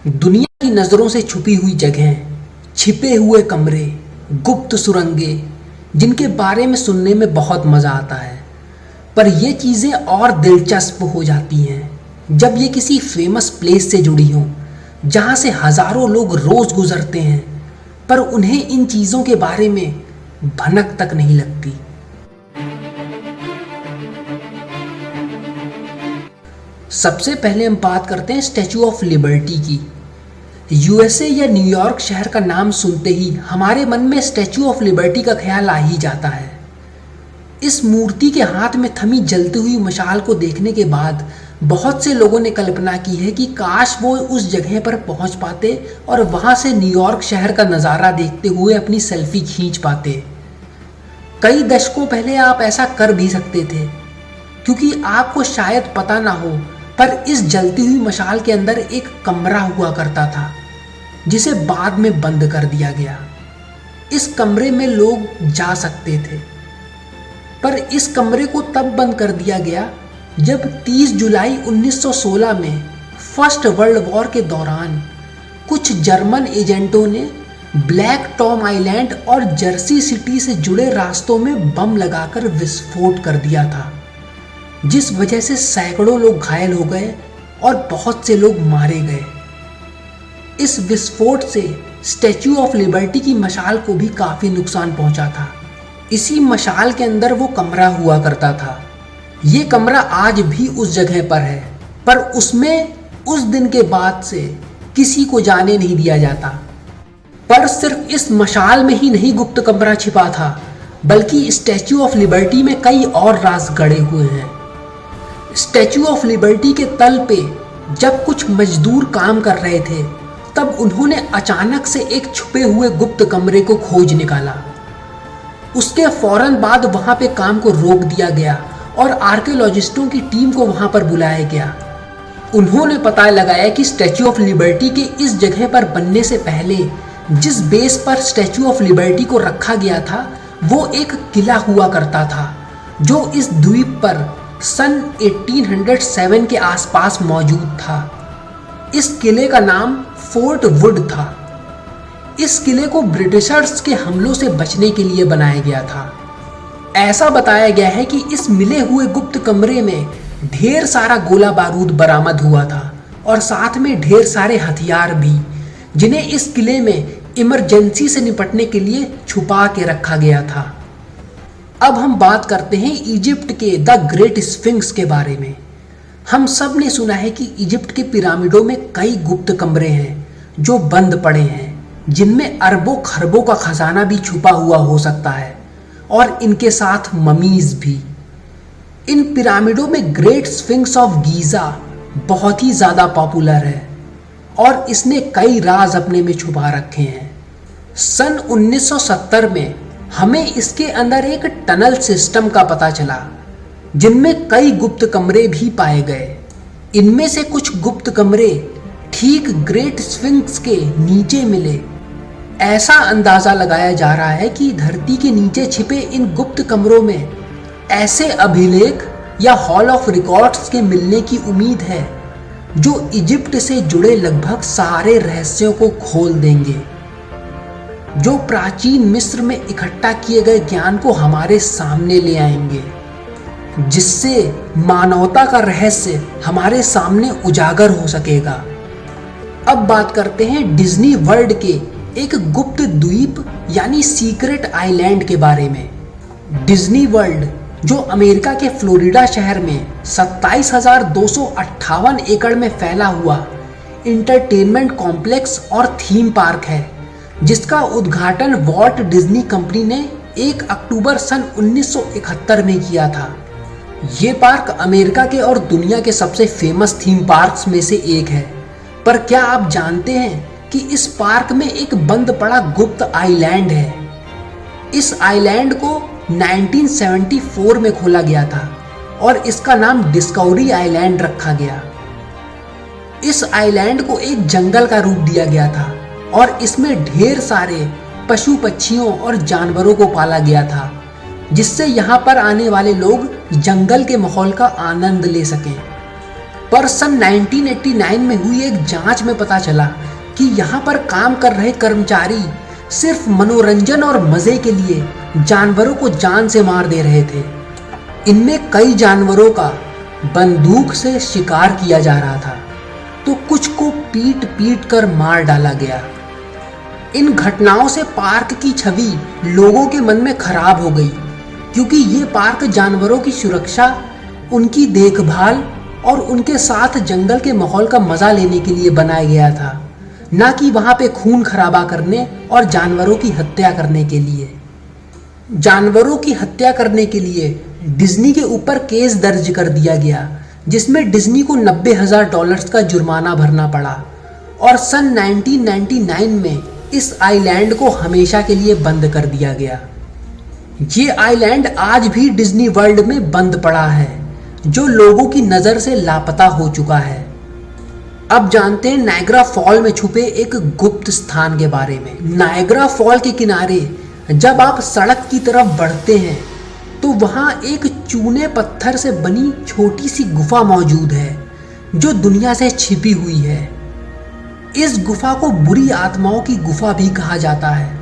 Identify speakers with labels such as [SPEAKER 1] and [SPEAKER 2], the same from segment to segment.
[SPEAKER 1] दुनिया की नज़रों से छुपी हुई जगह, छिपे हुए कमरे, गुप्त सुरंगें, जिनके बारे में सुनने में बहुत मज़ा आता है। पर ये चीज़ें और दिलचस्प हो जाती हैं जब ये किसी फेमस प्लेस से जुड़ी हों, जहाँ से हज़ारों लोग रोज़ गुज़रते हैं, पर उन्हें इन चीज़ों के बारे में भनक तक नहीं लगती। सबसे पहले हम बात करते हैं स्टैचू ऑफ लिबर्टी की। यूएसए या न्यूयॉर्क शहर का नाम सुनते ही हमारे मन में स्टैचू ऑफ लिबर्टी का ख्याल आ ही जाता है। इस मूर्ति के हाथ में थमी जलती हुई मशाल को देखने के बाद बहुत से लोगों ने कल्पना की है कि काश वो उस जगह पर पहुंच पाते और वहां से न्यूयॉर्क शहर का नज़ारा देखते हुए अपनी सेल्फी खींच पाते। कई दशकों पहले आप ऐसा कर भी सकते थे, क्योंकि आपको शायद पता ना हो, पर इस जलती हुई मशाल के अंदर एक कमरा हुआ करता था जिसे बाद में बंद कर दिया गया। इस कमरे में लोग जा सकते थे, पर इस कमरे को तब बंद कर दिया गया जब 30 जुलाई 1916 में फर्स्ट वर्ल्ड वॉर के दौरान कुछ जर्मन एजेंटों ने ब्लैक टॉम आइलैंड और जर्सी सिटी से जुड़े रास्तों में बम लगाकर विस्फोट कर दिया था, जिस वजह से सैकड़ों लोग घायल हो गए और बहुत से लोग मारे गए। इस विस्फोट से स्टैचू ऑफ लिबर्टी की मशाल को भी काफ़ी नुकसान पहुंचा था। इसी मशाल के अंदर वो कमरा हुआ करता था। ये कमरा आज भी उस जगह पर है, पर उसमें उस दिन के बाद से किसी को जाने नहीं दिया जाता। पर सिर्फ इस मशाल में ही नहीं गुप्त कमरा छिपा था, बल्कि स्टैचू ऑफ लिबर्टी में कई और राज गड़े हुए हैं। स्टैचू ऑफ लिबर्टी के तल पे जब कुछ मजदूर काम कर रहे थे, तब उन्होंने अचानक से एक छुपे हुए गुप्त कमरे को खोज निकाला। उसके फौरन बाद वहां पे काम को रोक दिया गया और आर्कियोलॉजिस्टों की टीम को वहां पर बुलाया गया। उन्होंने पता लगाया कि स्टैचू ऑफ लिबर्टी के इस जगह पर बनने से पहले जिस बेस पर स्टैचू ऑफ लिबर्टी को रखा गया था, वो एक किला हुआ करता था जो इस द्वीप पर सन 1807 के आसपास मौजूद था। इस किले का नाम फोर्ट वुड था। इस किले को ब्रिटिशर्स के हमलों से बचने के लिए बनाया गया था। ऐसा बताया गया है कि इस मिले हुए गुप्त कमरे में ढेर सारा गोला बारूद बरामद हुआ था और साथ में ढेर सारे हथियार भी, जिन्हें इस किले में इमरजेंसी से निपटने के लिए छुपा के रखा गया था। अब हम बात करते हैं इजिप्ट के द ग्रेट स्फिंक्स के बारे में। हम सब ने सुना है कि इजिप्ट के पिरामिडों में कई गुप्त कमरे हैं जो बंद पड़े हैं, जिनमें अरबों खरबों का खजाना भी छुपा हुआ हो सकता है, और इनके साथ ममीज भी। इन पिरामिडों में ग्रेट स्फिंक्स ऑफ गीज़ा बहुत ही ज़्यादा पॉपुलर है और इसने कई राज अपने में छुपा रखे हैं। सन 1970 में हमें इसके अंदर एक टनल सिस्टम का पता चला, जिनमें कई गुप्त कमरे भी पाए गए। इनमें से कुछ गुप्त कमरे ठीक ग्रेट स्फिंक्स के नीचे मिले। ऐसा अंदाजा लगाया जा रहा है कि धरती के नीचे छिपे इन गुप्त कमरों में ऐसे अभिलेख या हॉल ऑफ रिकॉर्ड्स के मिलने की उम्मीद है जो इजिप्ट से जुड़े लगभग सारे रहस्यों को खोल देंगे, जो प्राचीन मिस्र में इकट्ठा किए गए ज्ञान को हमारे सामने ले आएंगे, जिससे मानवता का रहस्य हमारे सामने उजागर हो सकेगा। अब बात करते हैं डिज्नी वर्ल्ड के एक गुप्त द्वीप यानी सीक्रेट आइलैंड के बारे में। डिज्नी वर्ल्ड, जो अमेरिका के फ्लोरिडा शहर में 27,258 एकड़ में फैला हुआ इंटरटेनमेंट कॉम्प्लेक्स और थीम पार्क है, जिसका उद्घाटन वॉल्ट डिज्नी कंपनी ने 1 अक्टूबर सन 1971 में किया था। ये पार्क अमेरिका के और दुनिया के सबसे फेमस थीम पार्क्स में से एक है। पर क्या आप जानते हैं कि इस पार्क में एक बंद पड़ा गुप्त आइलैंड है? इस आइलैंड को 1974 में खोला गया था और इसका नाम डिस्कवरी आइलैंड रखा गया। इस आइलैंड को एक जंगल का रूप दिया गया था और इसमें ढेर सारे पशु पक्षियों और जानवरों को पाला गया था, जिससे यहाँ पर आने वाले लोग जंगल के माहौल का आनंद ले सकें। पर सन 1989 में हुई एक जांच में पता चला कि यहाँ पर काम कर रहे कर्मचारी सिर्फ मनोरंजन और मजे के लिए जानवरों को जान से मार दे रहे थे। इनमें कई जानवरों का बंदूक से शिकार किया जा रहा था, तो कुछ को पीट पीट कर मार डाला गया। इन घटनाओं से पार्क की छवि लोगों के मन में खराब हो गई, क्योंकि ये पार्क जानवरों की सुरक्षा, उनकी देखभाल और उनके साथ जंगल के माहौल का मजा लेने के लिए बनाया गया था, ना कि वहां पे खून खराबा करने और जानवरों की हत्या करने के लिए। जानवरों की हत्या करने के लिए डिज्नी के ऊपर केस दर्ज कर दिया गया, जिसमें डिज्नी को $90,000 का जुर्माना भरना पड़ा और सन 1999 में इस आइलैंड को हमेशा के लिए बंद कर दिया गया। ये आइलैंड आज भी डिज्नी वर्ल्ड में बंद पड़ा है, जो लोगों की नज़र से लापता हो चुका है। अब जानते हैं नायग्रा फॉल में छुपे एक गुप्त स्थान के बारे में। नायग्रा फॉल के किनारे जब आप सड़क की तरफ बढ़ते हैं तो वहाँ एक चूने पत्थर से बनी छोटी सी गुफा मौजूद है, जो दुनिया से छिपी हुई है। इस गुफा को बुरी आत्माओं की गुफा भी कहा जाता है।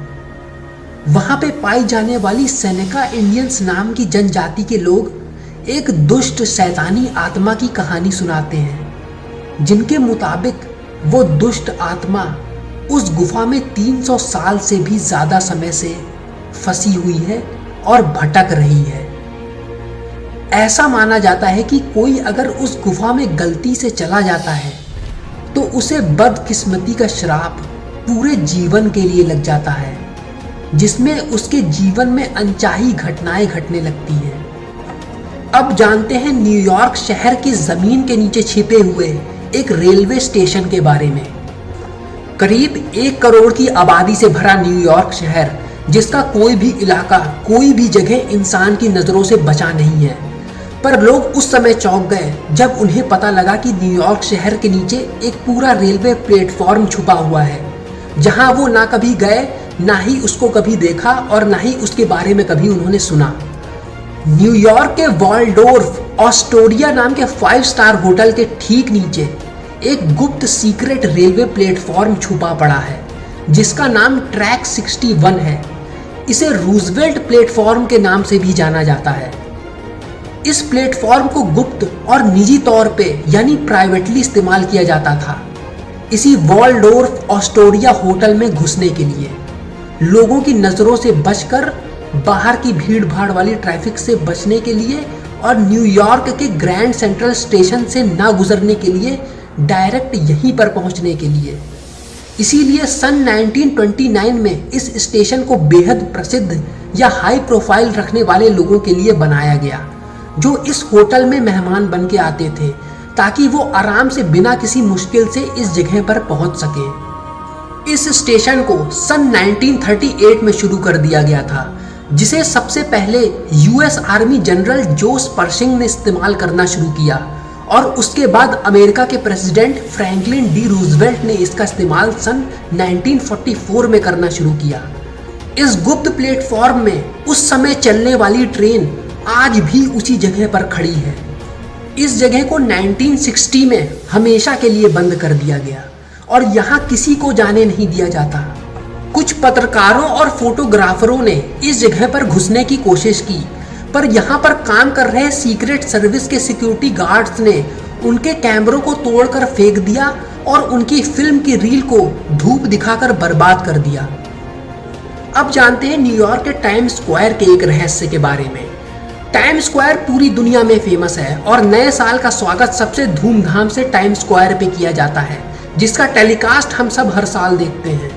[SPEAKER 1] वहाँ पे पाई जाने वाली सेनेका इंडियंस नाम की जनजाति के लोग एक दुष्ट शैतानी आत्मा की कहानी सुनाते हैं, जिनके मुताबिक वो दुष्ट आत्मा उस गुफा में 300 साल से भी ज़्यादा समय से फंसी हुई है और भटक रही है। ऐसा माना जाता है कि कोई अगर उस गुफा में गलती से चला जाता है तो उसे बदकिस्मती का श्राप पूरे जीवन के लिए लग जाता है, जिसमें उसके जीवन में अनचाही घटनाएं घटने लगती हैं। अब जानते हैं न्यूयॉर्क शहर की जमीन के नीचे छिपे हुए एक रेलवे स्टेशन के बारे में। करीब 1 करोड़ की आबादी से भरा न्यूयॉर्क शहर, जिसका कोई भी इलाका, कोई भी जगह इंसान की नज़रों से बचा नहीं है। पर लोग उस समय चौंक गए जब उन्हें पता लगा कि न्यूयॉर्क शहर के नीचे एक पूरा रेलवे प्लेटफॉर्म छुपा हुआ है, जहां वो ना कभी गए, ना ही उसको कभी देखा और ना ही उसके बारे में कभी उन्होंने सुना। न्यूयॉर्क के वॉल्डोर्फ ऑस्टोरिया नाम के 5 स्टार होटल के ठीक नीचे एक गुप्त सीक्रेट रेलवे प्लेटफॉर्म छुपा पड़ा है, जिसका नाम ट्रैक 61 है। इसे रूजवेल्ट प्लेटफॉर्म के नाम से भी जाना जाता है। इस प्लेटफॉर्म को गुप्त और निजी तौर पे यानी प्राइवेटली इस्तेमाल किया जाता था, इसी वॉल्डोर्फ ऑस्टोरिया होटल में घुसने के लिए, लोगों की नज़रों से बचकर, बाहर की भीड़ भाड़ वाली ट्रैफिक से बचने के लिए और न्यूयॉर्क के ग्रैंड सेंट्रल स्टेशन से ना गुजरने के लिए, डायरेक्ट यहीं पर पहुंचने के लिए। इसीलिए सन 1929 में इस स्टेशन को बेहद प्रसिद्ध या हाई प्रोफाइल रखने वाले लोगों के लिए बनाया गया, जो इस होटल में मेहमान बन के आते थे, ताकि वो आराम से बिना किसी मुश्किल से इस जगह पर पहुंच सके। इस स्टेशन को सन 1938 में शुरू कर दिया गया था, जिसे सबसे पहले यूएस आर्मी जनरल जोस पर्शिंग ने इस्तेमाल करना शुरू किया और उसके बाद अमेरिका के प्रेसिडेंट फ्रैंकलिन डी रूजवेल्ट ने इसका इस्तेमाल सन 1944 में करना शुरू किया। इस गुप्त प्लेटफॉर्म में उस समय चलने वाली ट्रेन आज भी उसी जगह पर खड़ी है। इस जगह को 1960 में हमेशा के लिए बंद कर दिया गया और यहाँ किसी को जाने नहीं दिया जाता। कुछ पत्रकारों और फोटोग्राफरों ने इस जगह पर घुसने की कोशिश की, पर यहाँ पर काम कर रहे सीक्रेट सर्विस के सिक्योरिटी गार्ड्स ने उनके कैमरों को तोड़कर फेंक दिया और उनकी फिल्म की रील को धूप दिखाकर बर्बाद कर दिया। अब जानते हैं न्यूयॉर्क के टाइम्स स्क्वायर के एक रहस्य के बारे में। टाइम्स स्क्वायर पूरी दुनिया में फेमस है और नए साल का स्वागत सबसे धूमधाम से टाइम्स स्क्वायर पे किया जाता है, जिसका टेलीकास्ट हम सब हर साल देखते हैं।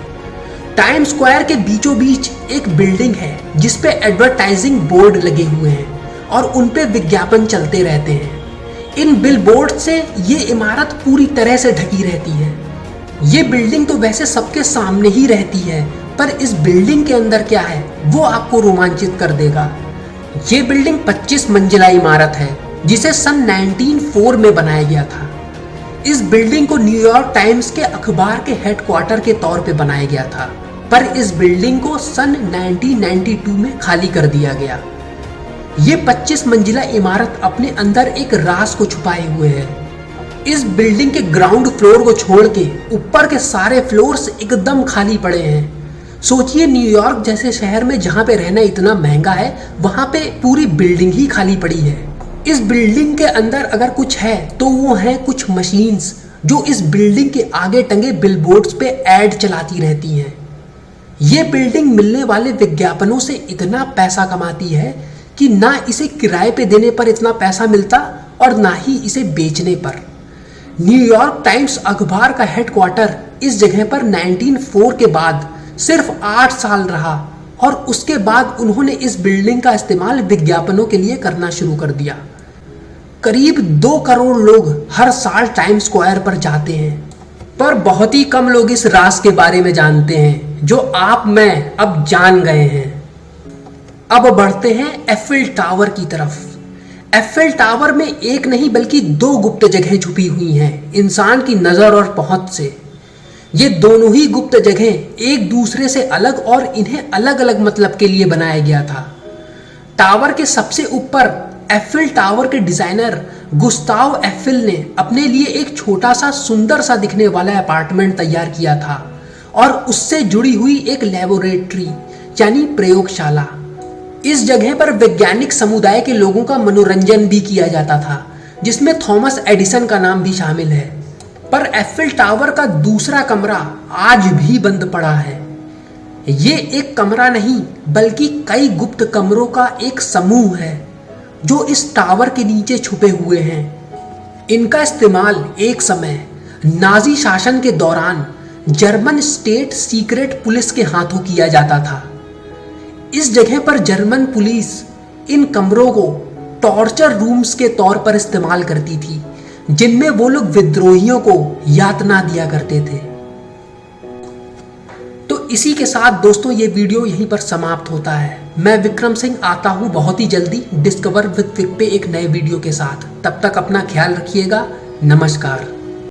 [SPEAKER 1] टाइम्स स्क्वायर के बीचों बीच एक बिल्डिंग है, जिसपे एडवर्टाइजिंग बोर्ड लगे हुए हैं और उन पे विज्ञापन चलते रहते हैं। इन बिलबोर्ड से ये इमारत पूरी तरह से ढकी रहती है। ये बिल्डिंग तो वैसे सबके सामने ही रहती है, पर इस बिल्डिंग के अंदर क्या है वो आपको रोमांचित कर देगा। ये बिल्डिंग 25 मंजिला इमारत है, जिसे सन 1904 में बनाया गया था। इस बिल्डिंग को न्यूयॉर्क टाइम्स के अखबार के हेडक्वार्टर के तौर पे बनाया गया था, पर इस बिल्डिंग को सन 1992 में खाली कर दिया गया। ये 25 मंजिला इमारत अपने अंदर एक राज को छुपाए हुए है। इस बिल्डिंग के ग्राउंड फ्लोर को छोड़ के ऊपर के सारे फ्लोर्स एकदम खाली पड़े हैं। सोचिए न्यूयॉर्क जैसे शहर में जहाँ पे रहना इतना महंगा है, वहाँ पे पूरी बिल्डिंग ही खाली पड़ी है। इस बिल्डिंग के अंदर अगर कुछ है तो वो है कुछ मशीन्स जो इस बिल्डिंग के आगे टंगे बिलबोर्ड्स पे ऐड चलाती रहती हैं। ये बिल्डिंग मिलने वाले विज्ञापनों से इतना पैसा कमाती है कि ना इसे किराए पे देने पर इतना पैसा मिलता और ना ही इसे बेचने पर। न्यूयॉर्क टाइम्स अखबार का हेडक्वार्टर इस जगह पर 1904 के बाद सिर्फ 8 साल रहा और उसके बाद उन्होंने इस बिल्डिंग का इस्तेमाल विज्ञापनों के लिए करना शुरू कर दिया। करीब 2 करोड़ लोग हर साल टाइम्स स्क्वायर पर जाते हैं, पर बहुत ही कम लोग इस राज के बारे में जानते हैं जो आप मैं अब जान गए हैं। अब बढ़ते हैं एफिल टावर की तरफ। एफिल टावर में एक नहीं बल्कि 2 गुप्त जगह छुपी हुई हैं इंसान की नज़र और पहुंच से। ये दोनों ही गुप्त जगह एक दूसरे से अलग और इन्हें अलग अलग मतलब के लिए बनाया गया था। टावर के सबसे ऊपर एफिल टावर के डिजाइनर गुस्ताव एफिल ने अपने लिए एक छोटा सा सुंदर सा दिखने वाला अपार्टमेंट तैयार किया था और उससे जुड़ी हुई एक लेबोरेटरी यानी प्रयोगशाला। इस जगह पर वैज्ञानिक समुदाय के लोगों का मनोरंजन भी किया जाता था, जिसमें थॉमस एडिसन का नाम भी शामिल है। पर एफिल टावर का दूसरा कमरा आज भी बंद पड़ा है। ये एक कमरा नहीं बल्कि कई गुप्त कमरों का एक समूह है जो इस टावर के नीचे छुपे हुए हैं। इनका इस्तेमाल एक समय नाजी शासन के दौरान जर्मन स्टेट सीक्रेट पुलिस के हाथों किया जाता था। इस जगह पर जर्मन पुलिस इन कमरों को टॉर्चर रूम्स के तौर पर इस्तेमाल करती थी, जिनमें वो लोग विद्रोहियों को यातना दिया करते थे। तो इसी के साथ दोस्तों ये वीडियो यहीं पर समाप्त होता है। मैं विक्रम सिंह आता हूँ बहुत ही जल्दी डिस्कवर विद विक पे एक नए वीडियो के साथ। तब तक अपना ख्याल रखिएगा। नमस्कार।